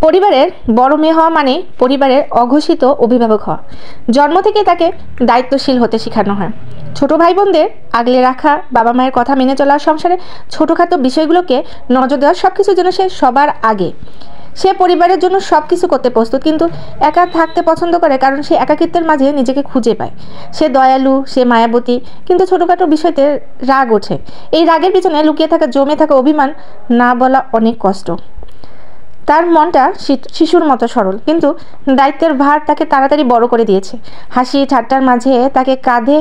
পরিবারের বড় মেয়ে হওয়া মানে পরিবারের অঘোষিত অভিভাবক হওয়া। জন্ম থেকে তাকে দায়িত্বশীল হতে শেখানো হয়। ছোট ভাই বোনদের আগলে রাখা, বাবা মায়ের কথা মেনে চলা, সংসারে ছোটোখাটো বিষয়গুলোকে নজর দেওয়া, সব কিছুর জন্য সে সবার আগে। সে পরিবারের জন্য সব কিছু করতে প্রস্তুত, কিন্তু একা থাকতে পছন্দ করে, কারণ সে একাকিত্বের মাঝে নিজেকে খুঁজে পায়। সে দয়ালু, সে মায়াবতী, কিন্তু ছোটোখাটো বিষয়তে রাগ ওঠে। এই রাগের পিছনে লুকিয়ে থাকা, জমে থাকা অভিমান না বলা অনেক কষ্ট। তার মনটা শিশুর মতো সরল, কিন্তু দায়িত্বের ভার তাকে তাড়াতাড়ি বড় করে দিয়েছে। হাসি ঠাট্টার মাঝে তাকে কাঁধে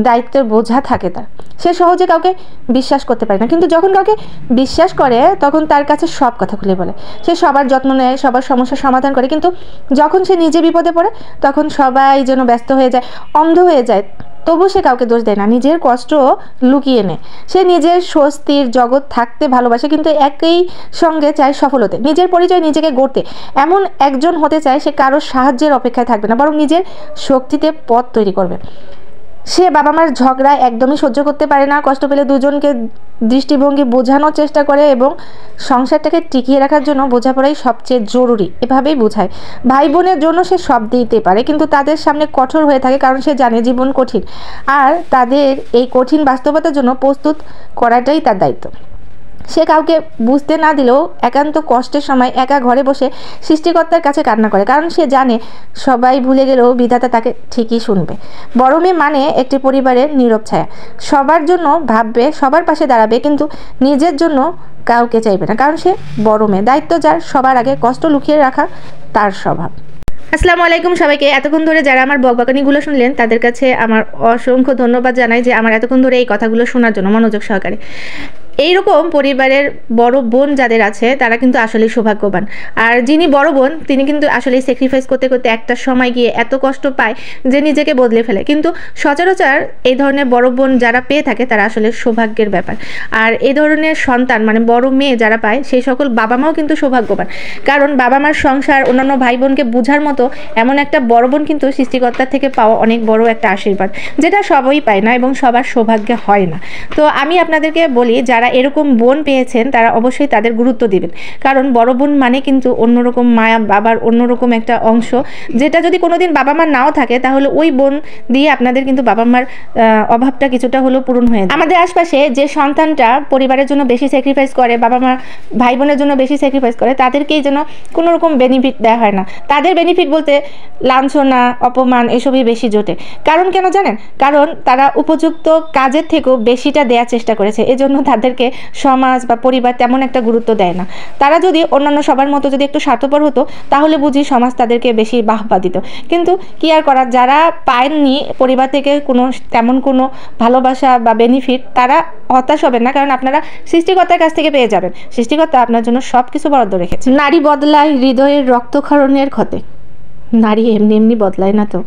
দায়িত্বের বোঝা থাকে তার। সে সহজে কাউকে বিশ্বাস করতে পারে না, কিন্তু যখন কাউকে বিশ্বাস করে তখন তার কাছে সব কথা খুলে বলে। সে সবার যত্ন নেয়, সবার সমস্যার সমাধান করে, কিন্তু যখন সে নিজে বিপদে পড়ে তখন সবাই যেন ব্যস্ত হয়ে যায়, অন্ধ হয়ে যায়। তবু সে কাউকে দোষ দেয় না, নিজের কষ্ট লুকিয়ে নেয়। সে নিজের স্বস্তির জগৎ থাকতে ভালোবাসে, কিন্তু একই সঙ্গে চায় সফল হতে, নিজের পরিচয় নিজেকে গড়তে। এমন একজন হতে চায় সে কারোর সাহায্যের অপেক্ষায় থাকবে না, বরং নিজের শক্তিতে পথ তৈরি করবে। সে বাবা মার ঝগড়া একদমই সহ্য করতে পারে না। কষ্ট পেলে দুজনকে দৃষ্টিভঙ্গি বোঝানোর চেষ্টা করে এবং সংসারটাকে টিকিয়ে রাখার জন্য বোঝাপড়াই সবচেয়ে জরুরি, এভাবেই বোঝায়। ভাই বোনের জন্য সে সব দিতে পারে, কিন্তু তাদের সামনে কঠোর হয়ে থাকে, কারণ সে জানে জীবন কঠিন, আর তাদের এই কঠিন বাস্তবতার জন্য প্রস্তুত করাটাই তার দায়িত্ব। সে কাউকে বুঝতে না দিলেও একান্ত কষ্টের সময় একা ঘরে বসে সৃষ্টিকর্তার কাছে কান্না করে, কারণ সে জানে সবাই ভুলে গেলেও বিধাতা তাকে ঠিকই শুনবে। বড় মেয়ে মানে একটি পরিবারের নীরব ছায়া। সবার জন্য ভাববে, সবার পাশে দাঁড়াবে, কিন্তু নিজের জন্য কাউকে চাইবে না, কারণ সে বড় মেয়ে। দায়িত্ব যার, সবার আগে কষ্ট লুকিয়ে রাখা তার স্বভাব। আসসালামু আলাইকুম সবাইকে। এতক্ষণ ধরে যারা আমার বকবকানিগুলো শুনলেন তাদের কাছে আমার অসংখ্য ধন্যবাদ জানাই, যে আমার এতক্ষণ ধরে এই কথাগুলো শোনার জন্য মনোযোগ সহকারে। এইরকম পরিবারের বড় বোন যাদের আছে তারা কিন্তু আসলেই সৌভাগ্যবান। আর যিনি বড় বোন তিনি কিন্তু আসলেই স্যাক্রিফাইস করতে করতে একটা সময় গিয়ে এত কষ্ট পায় যে নিজেকে বদলে ফেলে। কিন্তু সচরাচর এই ধরনের বড় বোন যারা পেয়ে থাকে তারা আসলে সৌভাগ্যের ব্যাপার। আর এই ধরনের সন্তান মানে বড় মেয়ে যারা পায় সেই সকল বাবা মাও কিন্তু সৌভাগ্যবান, কারণ বাবা মার সংসার, অন্যান্য ভাই বোনকে বোঝার মতো এমন একটা বড় বোন কিন্তু সৃষ্টিকর্তার থেকে পাওয়া অনেক বড় একটা আশীর্বাদ, যেটা সবাই পায় না এবং সবার সৌভাগ্যে হয় না। তো আমি আপনাদেরকে বলি, যারা এরকম বোন পেয়েছেন তারা অবশ্যই তাদের গুরুত্ব দিবেন, কারণ বড় বোন মানে কিন্তু অন্যরকম মায়া, বাবার অন্যরকম একটা অংশ, যেটা যদি কোনোদিন বাবা মার নাও থাকে তাহলে ওই বোন দিয়ে আপনাদের কিন্তু বাবা মার অভাবটা কিছুটা হলেও পূরণ হয়ে যায়। আমাদের আশপাশে যে সন্তানটা পরিবারের জন্য বেশি স্যাক্রিফাইস করে, বাবা মা ভাই বোনের জন্য বেশি স্যাক্রিফাইস করে, তাদেরকেই যেন কোনো রকম বেনিফিট দেওয়া হয় না। তাদের বেনিফিট বলতে লাঞ্ছনা, অপমান এসবই বেশি জোটে। কারণ কেন জানেন? কারণ তারা উপযুক্ত কাজের থেকেও বেশিটা দেওয়ার চেষ্টা করেছে, এজন্য তাদেরকে সমাজ বা পরিবার তেমন একটা গুরুত্ব দেয় না। তারা যদি অন্যান্য সবার মতো যদি একটু স্বার্থপর হতো তাহলে বুঝি সমাজ তাদেরকে বেশি বাহবা দিত। কিন্তু কি আর করার, যারা পায়নি পরিবার থেকে তেমন কোনো ভালোবাসা বা বেনিফিট, তারা হতাশ হবেন না, কারণ আপনারা সৃষ্টিকর্তার কাছ থেকে পেয়ে যাবেন। সৃষ্টিকর্তা আপনার জন্য সব কিছু বরাদ্দ রেখেছে। নারী বদলায় হৃদয়ের রক্তক্ষরণের ক্ষতে। নারী এমনি এমনি বদলায় না তো।